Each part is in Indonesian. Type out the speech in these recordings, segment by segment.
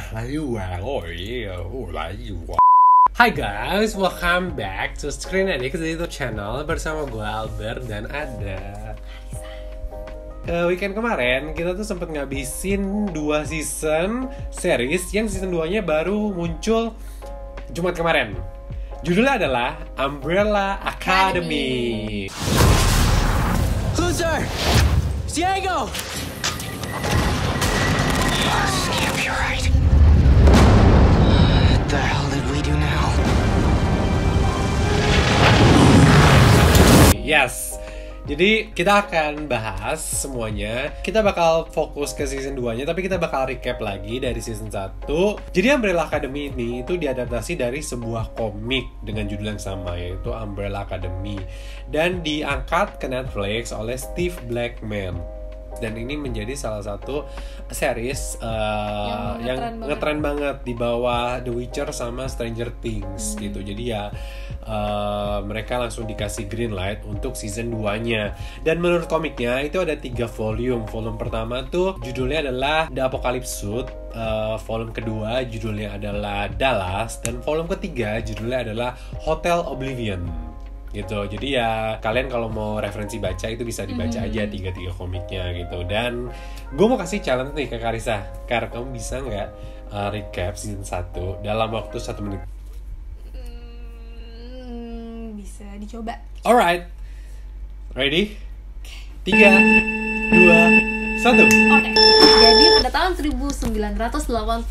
Hi guys, welcome back to Screen Addict YouTube channel bersama gue Albert dan ada weekend kemarin kita tuh sempat ngabisin 2 season series yang season 2-nya baru muncul Jumat kemarin. Judulnya adalah Umbrella Academy. Loser! Diego! Can't be right. What the hell did we do now? Yes. Jadi kita akan bahas semuanya. Kita bakal fokus ke season 2-nya, tapi kita bakal recap lagi dari season 1. Jadi Umbrella Academy ini itu diadaptasi dari sebuah komik dengan judul yang sama, yaitu Umbrella Academy, dan diangkat ke Netflix oleh Steve Blackman. Dan ini menjadi salah satu series yang ngetren banget di bawah The Witcher sama Stranger Things gitu. Jadi ya mereka langsung dikasih green light untuk season 2-nya. Dan menurut komiknya itu ada 3 volume. Volume pertama tuh judulnya adalah The Apocalypse Suit, volume kedua judulnya adalah Dallas, dan volume ketiga judulnya adalah Hotel Oblivion gitu. Jadi ya kalian kalau mau referensi baca itu bisa dibaca aja 3 komiknya gitu. Dan gue mau kasih challenge nih ke Karissa. Kar, kamu bisa nggak recap season 1 dalam waktu 1 menit? Bisa dicoba. Alright, ready? 3, 2, 1. Oke. Jadi pada tahun 1989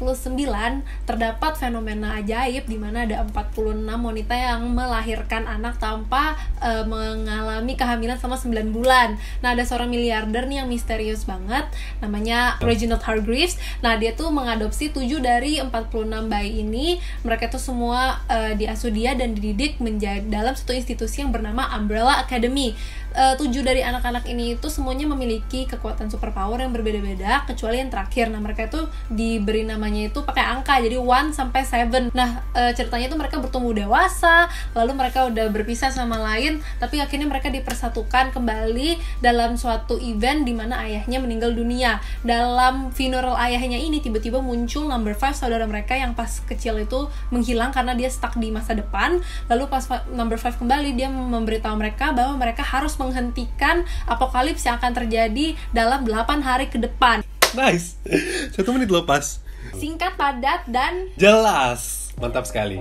terdapat fenomena ajaib di mana ada 46 wanita yang melahirkan anak tanpa mengalami kehamilan selama 9 bulan. Nah, ada seorang miliarder nih yang misterius banget, namanya Reginald Hargreaves. Nah, dia tuh mengadopsi 7 dari 46 bayi ini. Mereka tuh semua diasuh dia dan dididik menjadi dalam satu institusi yang bernama Umbrella Academy. 7 dari anak-anak ini itu semuanya memiliki kekuatan superpower yang berbeda-beda kecuali yang terakhir. Nah, mereka itu diberi namanya itu pakai angka, jadi 1 sampai 7. Nah, ceritanya itu mereka bertumbuh dewasa, lalu mereka udah berpisah sama lain, tapi akhirnya mereka dipersatukan kembali dalam suatu event di mana ayahnya meninggal dunia. Dalam funeral ayahnya ini tiba-tiba muncul number 5, saudara mereka yang pas kecil itu menghilang karena dia stuck di masa depan. Lalu pas number 5 kembali, dia memberitahu mereka bahwa mereka harus menghentikan apokalips yang akan terjadi dalam 8 hari ke depan. Nice. 1 menit lo pas. Singkat, padat, dan jelas. Mantap sekali.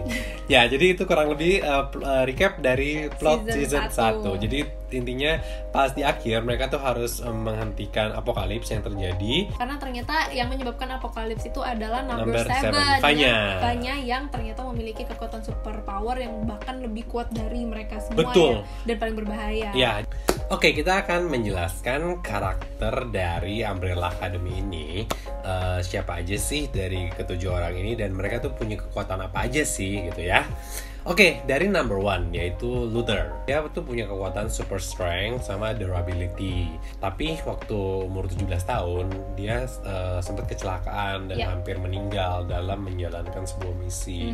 Ya, jadi itu kurang lebih recap dari plot season 1. Jadi intinya pas di akhir mereka tuh harus menghentikan apokalips yang terjadi. Karena ternyata yang menyebabkan apokalips itu adalah number 7, Vanya yang ternyata memiliki kekuatan superpower yang bahkan lebih kuat dari mereka semua. Betul. Ya, dan paling berbahaya. Ya. Oke, kita akan menjelaskan karakter dari Umbrella Academy ini. Siapa aja sih dari ketujuh orang ini dan mereka tuh punya kekuatan apa aja sih gitu ya. Oke, dari number 1 yaitu Luther. Dia tuh punya kekuatan super strength sama durability. Tapi waktu umur 17 tahun dia sempat kecelakaan dan hampir meninggal dalam menjalankan sebuah misi.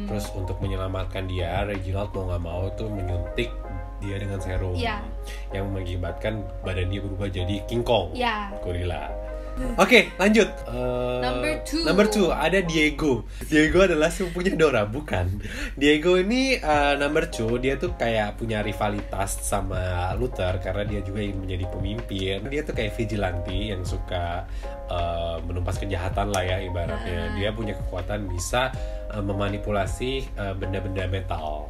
Terus untuk menyelamatkan dia, Reginald mau nggak mau tuh menyuntik dia dengan serum yang mengakibatkan badan dia berubah jadi King Kong, gorila. Oke, lanjut. Number 2 ada Diego. Diego adalah sepupunya Dora, bukan? Diego ini number 2, dia tuh kayak punya rivalitas sama Luther karena dia juga ingin menjadi pemimpin. Dia tuh kayak vigilante yang suka menumpas kejahatan lah ya ibaratnya. Dia punya kekuatan bisa memanipulasi benda-benda metal.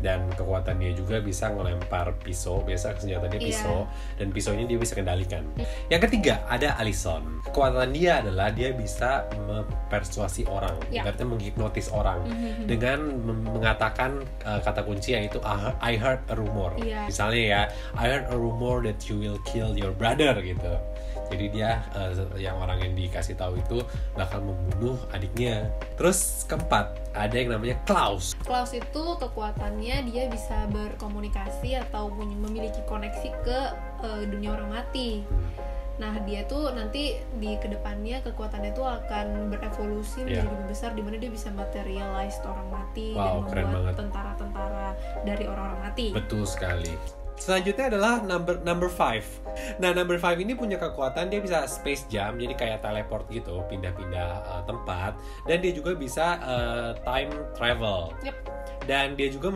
Dan kekuatan dia juga bisa ngelempar pisau, biasa senjata dia pisau, dan pisaunya dia bisa kendalikan. Yang ketiga ada Allison. Kekuatan dia adalah dia bisa mempersuasi orang, ibaratnya menghipnotis orang dengan mengatakan kata kunci yaitu I heard a rumor. Misalnya ya, I heard a rumor that you will kill your brother gitu. Jadi dia yang orang yang dikasih tahu itu bakal membunuh adiknya. Terus keempat ada yang namanya Klaus. Klaus itu kekuatannya dia bisa berkomunikasi atau memiliki koneksi ke dunia orang mati. Nah, dia tuh nanti di kedepannya kekuatannya tuh akan berevolusi menjadi lebih besar, di mana dia bisa materialize orang mati dan membuat tentara-tentara dari orang-orang mati. Betul sekali. Selanjutnya adalah number 5. Nah, number 5 ini punya kekuatan, dia bisa space jump, jadi kayak teleport gitu, pindah-pindah tempat, dan dia juga bisa time travel. Yep. Dan dia juga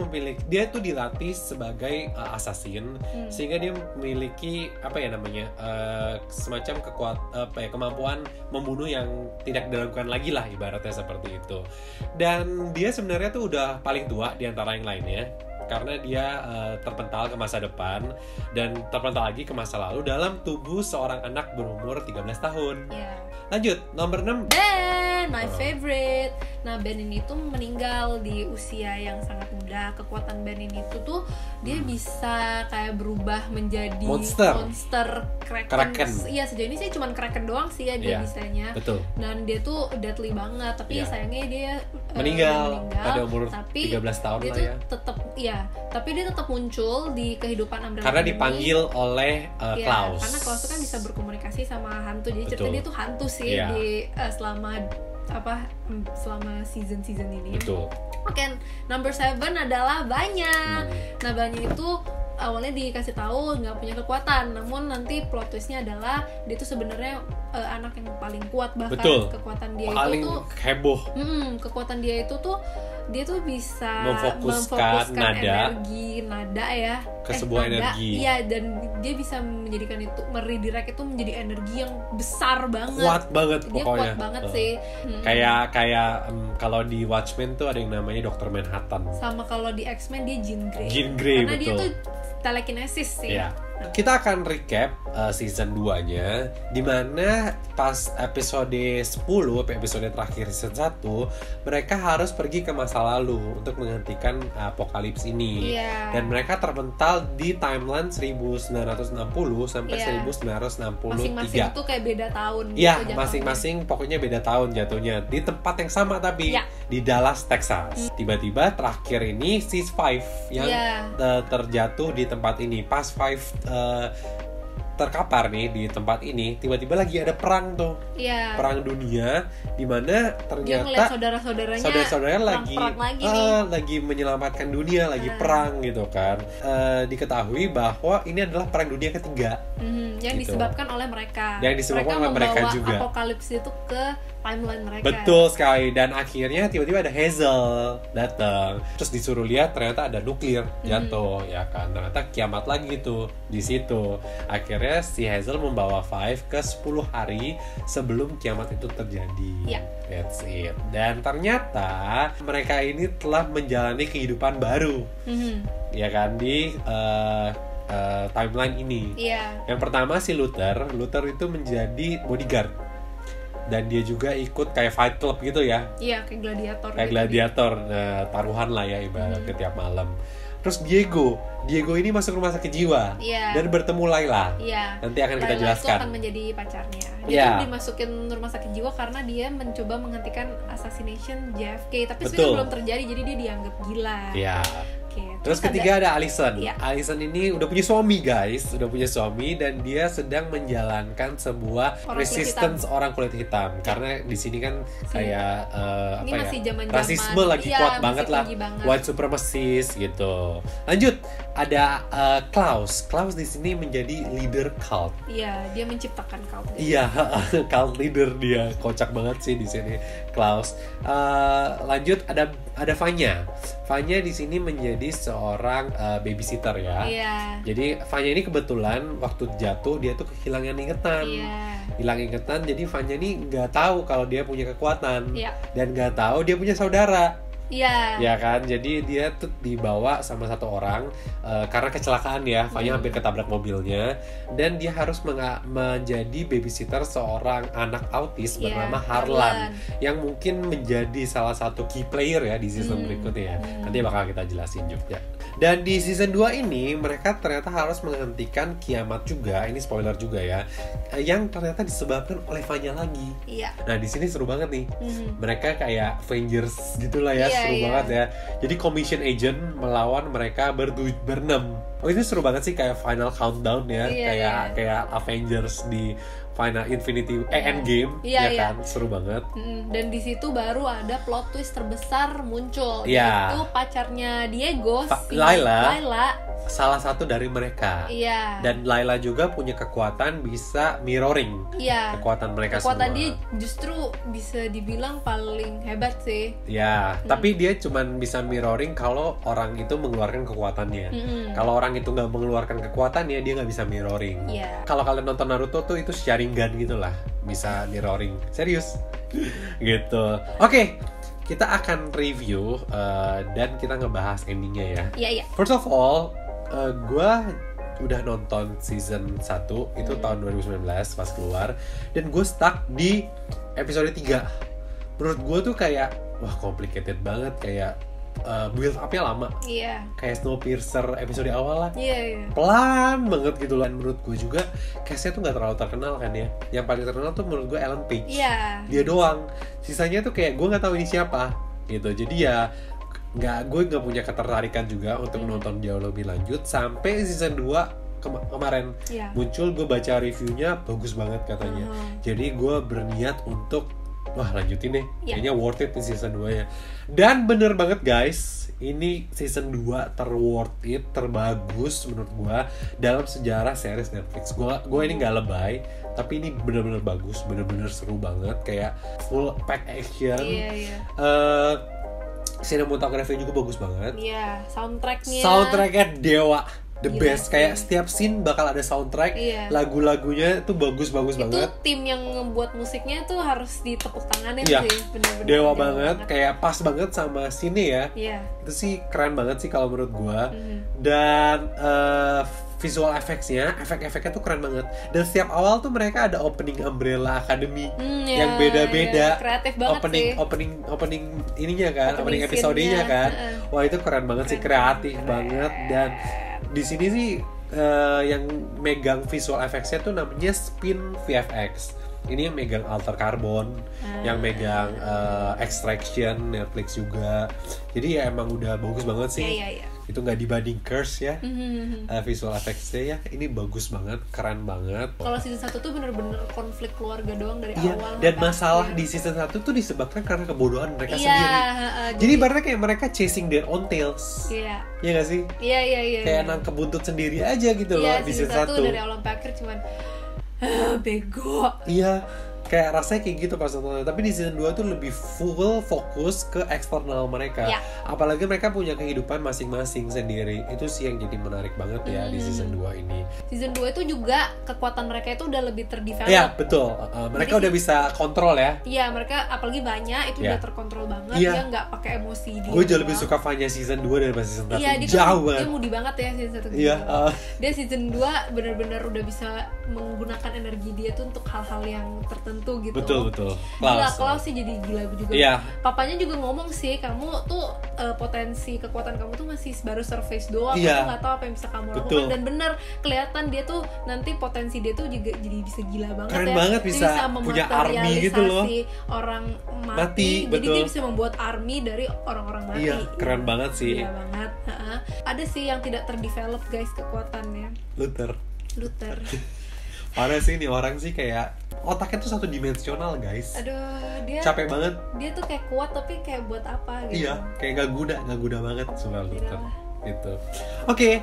dia tuh dilatih sebagai assassin, sehingga dia memiliki semacam kemampuan membunuh yang tidak dilakukan lagi lah, ibaratnya seperti itu. Dan dia sebenarnya tuh udah paling tua di antara yang lainnya, karena dia terpental ke masa depan dan terpental lagi ke masa lalu dalam tubuh seorang anak berumur 13 tahun. Yeah. Lanjut, nomor 6. Ben, my favorite. Nah, Ben ini tuh meninggal di usia yang sangat muda. Kekuatan Ben ini tuh dia bisa kayak berubah menjadi monster Kraken. Iya, sejauh ini sih cuma Kraken doang sih ya dia bisanya. Betul. Dan dia tuh deadly banget, tapi sayangnya dia meninggal pada umur tapi 13 tahun dia lah tuh ya. Tapi dia tetap muncul di kehidupan Umbrella karena ini. Dipanggil oleh Klaus. Karena Klaus tuh kan bisa berkomunikasi sama hantu. Jadi cerita dia tuh hantu sih di selama season ini. Betul. Oke, number 7 adalah Vanya. Nah, Vanya itu awalnya dikasih tahu nggak punya kekuatan, namun nanti plot twistnya adalah dia tuh sebenarnya anak yang paling kuat, bahkan Betul. Kekuatan dia paling itu tuh heboh. Kekuatan dia itu tuh dia tuh bisa memfokuskan nada ya ke sebuah energi. Iya, dan dia bisa menjadikan itu redirect itu menjadi energi yang besar banget. Kuat banget dia pokoknya. Kuat banget sih. Kayak kalau di Watchmen tuh ada yang namanya Dr. Manhattan. Sama kalau di X-Men dia Jean Grey. betul. Karena dia tuh telekinesis sih. Iya. Kita akan recap season 2-nya, dimana pas episode 10, episode terakhir season 1, mereka harus pergi ke masa lalu untuk menghentikan apokalips ini. Dan mereka terpental di timeline 1960 sampai 1963. Masing-masing tuh kayak beda tahun. Iya, masing-masing pokoknya beda tahun jatuhnya. Di tempat yang sama tapi di Dallas, Texas. Tiba-tiba terakhir ini si Five yang terjatuh di tempat ini. Pas Five terkapar nih di tempat ini, tiba-tiba lagi ada perang tuh. Perang dunia, di mana ternyata saudara-saudaranya lagi menyelamatkan dunia, lagi perang gitu kan. Diketahui bahwa ini adalah perang dunia ketiga. Yang gitu. disebabkan oleh mereka. Yang disebabkan oleh mereka juga. Apokalips itu ke timeline mereka. Betul sekali. Dan akhirnya tiba-tiba ada Hazel datang, terus disuruh lihat ternyata ada nuklir jatuh, ya kan. Ternyata kiamat lagi tuh di situ. Akhirnya si Hazel membawa Five ke 10 hari sebelum kiamat itu terjadi. That's it. Dan ternyata mereka ini telah menjalani kehidupan baru. Ya kan, di timeline ini. Yang pertama si Luther itu menjadi bodyguard. Dan dia juga ikut kayak fight club gitu ya. Kayak gladiator. Kayak gladiator, taruhan lah ya ibaratnya tiap malam. Terus Diego ini masuk rumah sakit jiwa dan bertemu Layla. Nanti akan kita jelaskan. Layla akan menjadi pacarnya. Dia tuh dimasukin rumah sakit jiwa karena dia mencoba menghentikan assassination JFK, tapi sebenarnya belum terjadi, jadi dia dianggap gila. Terus ketiga ada Allison. Allison ini udah punya suami guys, dan dia sedang menjalankan sebuah resistance orang kulit hitam. Karena di sini kan kayak rasisme lagi kuat banget lah, white supremacist gitu. Lanjut ada Klaus. Klaus di sini menjadi leader cult. Dia menciptakan cult. Cult leader dia, kocak banget sih di sini Klaus. Lanjut ada Vanya. Vanya di sini menjadi seorang babysitter ya. Jadi Vanya ini kebetulan waktu jatuh dia tuh kehilangan ingatan. Hilang ingatan, jadi Vanya ini nggak tahu kalau dia punya kekuatan dan nggak tahu dia punya saudara. Ya kan, jadi dia tuh dibawa sama satu orang karena kecelakaan ya, Vanya hampir ketabrak mobilnya, dan dia harus menjadi babysitter seorang anak autis bernama Harlan yang mungkin menjadi salah satu key player ya di season berikutnya ya. Nanti bakal kita jelasin juga. Dan di season 2 ini mereka ternyata harus menghentikan kiamat juga, ini spoiler juga ya, yang ternyata disebabkan oleh Vanya lagi. Nah di sini seru banget nih, mereka kayak Avengers gitulah ya. Seru banget ya. Jadi commission agent melawan mereka berenam. Ini seru banget sih, kayak final countdown ya. Kayak Avengers di Final Infinity Endgame kan. Seru banget. Dan di situ baru ada plot twist terbesar muncul, yaitu pacarnya Diego, Layla salah satu dari mereka. Iya. Dan Layla juga punya kekuatan bisa mirroring. Iya. Kekuatan mereka Kekuatan semua. dia justru bisa dibilang paling hebat sih. Ya, tapi dia cuman bisa mirroring kalau orang itu mengeluarkan kekuatannya. Kalau orang itu nggak mengeluarkan kekuatannya, dia nggak bisa mirroring. Iya. Kalau kalian nonton Naruto tuh itu Sharingan gitulah, bisa mirroring. Serius, gitu. Oke, kita akan review dan kita ngebahas endingnya ya. Iya, iya. First of all, gue udah nonton season 1 itu tahun 2019 pas keluar, dan gue stuck di episode 3. Menurut gue tuh kayak wah complicated banget, kayak build up-nya lama, Iya. kayak Snowpiercer episode awal lah, Iya, iya. pelan banget gitu loh. Dan menurut gue juga cast-nya tuh nggak terlalu terkenal kan ya. Yang paling terkenal tuh menurut gue Ellen Page. Iya. Dia doang. Sisanya tuh kayak gue nggak tahu ini siapa gitu. Jadi ya gue nggak punya ketertarikan juga untuk nonton jauh lebih lanjut sampai season 2 kemarin Iya. muncul. Gue baca reviewnya bagus banget katanya. Jadi gue berniat untuk wah lanjutin deh. Iya. Kayaknya worth it di season 2 ya. Dan bener banget guys, ini season 2 worth it, terbagus menurut gue dalam sejarah series Netflix. Gue ini nggak lebay, tapi ini bener-bener bagus, bener-bener seru banget, kayak full pack action. Iya, iya. Cinematography juga bagus banget. Iya, soundtracknya. Soundtracknya dewa, the Gila best. sih. Kayak setiap scene bakal ada soundtrack. Iya. Lagu-lagunya tuh bagus-bagus Itu banget. tim yang ngebuat musiknya tuh harus ditepuk tanganin Iya. sih, bener-bener Dewa banget, kayak pas banget sama scene ya. Iya. Itu sih keren banget sih kalau menurut gua. Dan visual effects-nya, efek-efeknya tuh keren banget. Dan setiap awal tuh mereka ada opening Umbrella Academy yang Iya, beda-beda. iya. Kreatif banget opening, sih. Opening ininya kan, opening Opening episodenya scene-nya, kan. heeh. Wah itu keren banget sih, kreatif banget. Dan di sini sih yang megang visual effects-nya tuh namanya Spin VFX. Ini yang megang Alter Carbon, yang megang Extraction, Netflix juga. Jadi ya emang udah bagus banget sih. Iya, iya. Itu nggak dibanding Curse ya, visual effects-nya ya. Ini bagus banget, keren banget. Kalau season 1 tuh bener-bener konflik keluarga doang dari Iya, awal. dan sampai masalah akhir. di season 1 tuh disebabkan karena kebodohan mereka Iya, sendiri. heeh, Jadi ibaratnya kayak mereka chasing their own tails. Iya. Iya gak sih? Iya, iya, iya. Kayak nangkep buntut sendiri aja gitu loh Iya, di season season 1. 1 dari awal sampai akhir cuman bego. Iya, kayak rasanya kayak gitu pas nonton. Tapi di season 2 tuh lebih full fokus ke eksternal mereka. Ya. Apalagi mereka punya kehidupan masing-masing sendiri. Itu sih yang jadi menarik banget ya di season 2 ini. Season 2 itu juga kekuatan mereka itu udah lebih terdevelop. Iya, betul. Mereka Jadi udah bisa kontrol ya. Iya, mereka apalagi banyak itu Iya. udah terkontrol banget. Iya. Dia nggak pakai emosi dia. Gue jauh lebih doang. suka Vanya season 2 daripada season 1. Iya, dia Jauh dia banget. moody banget ya season 1. Iya, Dia season 2 bener-bener udah bisa menggunakan energi dia tuh untuk hal-hal yang tertentu gitu. betul. Gila, Klaus sih jadi gila juga. Iya. Papanya juga ngomong sih, kamu tuh potensi kekuatan kamu tuh masih baru surface doang. Iya. Kamu nggak tahu apa yang bisa kamu lakukan. Betul. Dan bener kelihatan dia tuh nanti potensi dia tuh juga jadi bisa gila banget. Keren ya. banget, Dia bisa punya army gitu loh. mematerialisasi orang mati. Mati, Jadi betul. dia bisa membuat army dari orang-orang mati. Iya, keren banget sih. Gila banget. Ha-ha. Ada sih yang tidak terdevelop guys kekuatannya. Luther. Parah sih nih orang sih, kayak otaknya tuh satu dimensional guys. Aduh, dia Capek banget. dia tuh kayak kuat tapi kayak buat apa gitu. Iya, kayak gak guna banget sumpah Luther. Gila. Gitu. Oke,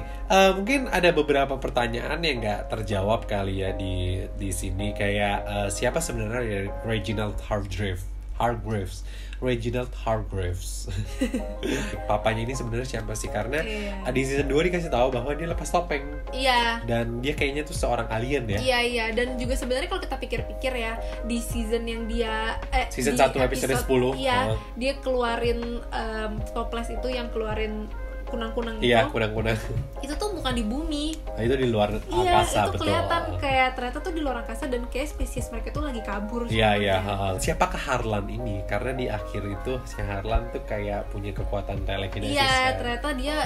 mungkin ada beberapa pertanyaan yang nggak terjawab kali ya di sini, kayak siapa sebenarnya Reginald Hargreaves. Papanya ini sebenarnya siapa sih? Karena Iya. di season 2 dikasih tahu bahwa dia lepas topeng Iya. dan dia kayaknya tuh seorang alien ya. Iya, dan juga sebenarnya kalau kita pikir-pikir ya, di season yang dia Season di 1 episode 10. Iya, Oh. dia keluarin toples itu yang keluarin kunang-kunang itu. Iya, kunang-kunang. Itu tuh bukan di bumi. Nah, itu di luar Iya, angkasa, itu betul. kelihatan kayak ternyata tuh di luar angkasa dan kayak spesies mereka tuh lagi kabur. Iya. semuanya. Siapakah Harlan ini? Karena di akhir itu si Harlan tuh kayak punya kekuatan telekinesis. Iya, kan? ternyata dia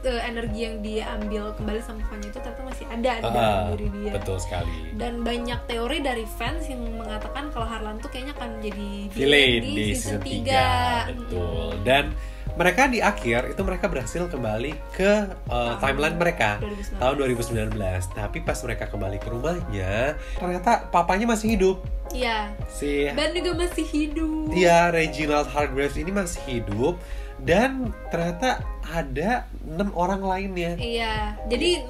energi yang dia ambil kembali sama Vanya itu ternyata masih ada di Ah, dalam diri dia. betul sekali. Dan banyak teori dari fans yang mengatakan kalau Harlan tuh kayaknya akan jadi Villain di di season 3. 3. Betul. Dan mereka di akhir itu mereka berhasil kembali ke timeline mereka 2019. tahun 2019. Tapi pas mereka kembali ke rumahnya, ternyata papanya masih hidup. Iya. Si Ben juga masih hidup. Reginald Hargreaves ini masih hidup. Dan ternyata ada 6 orang lainnya. Iya, jadi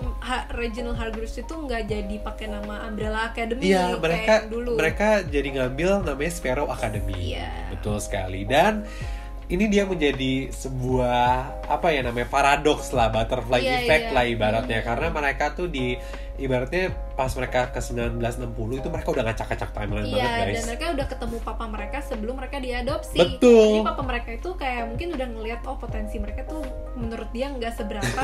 Reginald Hargreaves itu nggak jadi pakai nama Umbrella Academy Iya, kayak yang dulu. mereka jadi ngambil namanya Sparrow Academy. Iya. Betul sekali. Dan ini dia menjadi sebuah apa ya namanya paradoks lah, butterfly Iya, effect iya. lah ibaratnya, karena mereka tuh ibaratnya pas mereka ke 1960 itu mereka udah ngacak-ngacak timeline banget Iya, guys. dan mereka udah ketemu papa mereka sebelum mereka diadopsi. Betul. Jadi papa mereka itu kayak mungkin udah ngelihat potensi mereka tuh menurut dia nggak seberapa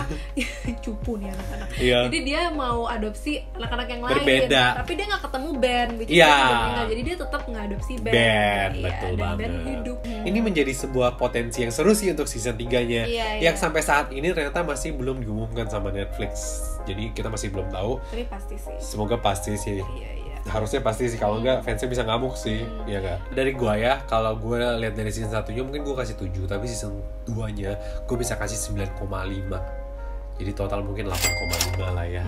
cupu nih anak-anak. Iya. Jadi dia mau adopsi anak-anak yang lain. Berbeda. Tapi dia nggak ketemu Ben, which is Iya. Ben udah meninggal. Jadi dia tetap ngadopsi Ben. Ben, Iya, betul dan banget. Ben hidup. Ini menjadi sebuah potensi yang seru sih untuk season 3-nya. Iya, yang iya. sampai saat ini ternyata masih belum diumumkan sama Netflix. Jadi kita masih belum tahu. Tapi pasti sih. Semoga pasti sih. Iya, iya. Harusnya pasti sih, kalau enggak fansnya bisa ngamuk sih. Iya enggak? Dari gua ya, kalau gue lihat dari season 1-nya mungkin gue kasih 7, tapi season 2-nya gue bisa kasih 9,5. Jadi total mungkin 8,5 lah ya.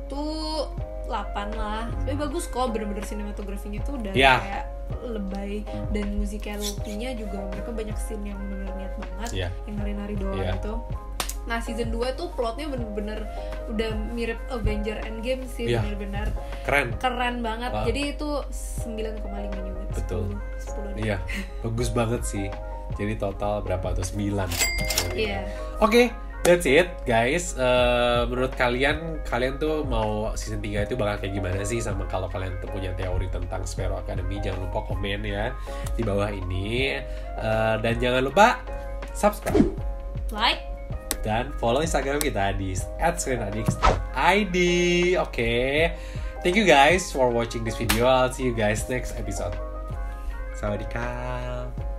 8 lah. Tapi bagus kok, bener-bener sinematografinya tuh udah Iya. kayak lebay, dan musicality-nya juga mereka banyak scene yang bener niat banget, Iya. yang nari-nari doang Iya. gitu. Nah season 2 tuh plotnya bener-bener udah mirip Avenger Endgame sih, Iya. bener-bener Keren. banget. Wow. Jadi itu 9,5 juga. Betul. 10 deh. Iya, bagus banget sih. Jadi total berapa tuh? 9. Iya. Oke, that's it guys. Menurut kalian tuh mau season 3 itu bakal kayak gimana sih? Sama kalau kalian tuh punya teori tentang Sparrow Academy, jangan lupa komen ya di bawah ini. Dan jangan lupa subscribe Like. dan follow Instagram kita di @screenaddicts.id. Oke, thank you guys for watching this video. I'll see you guys next episode. Sawadee.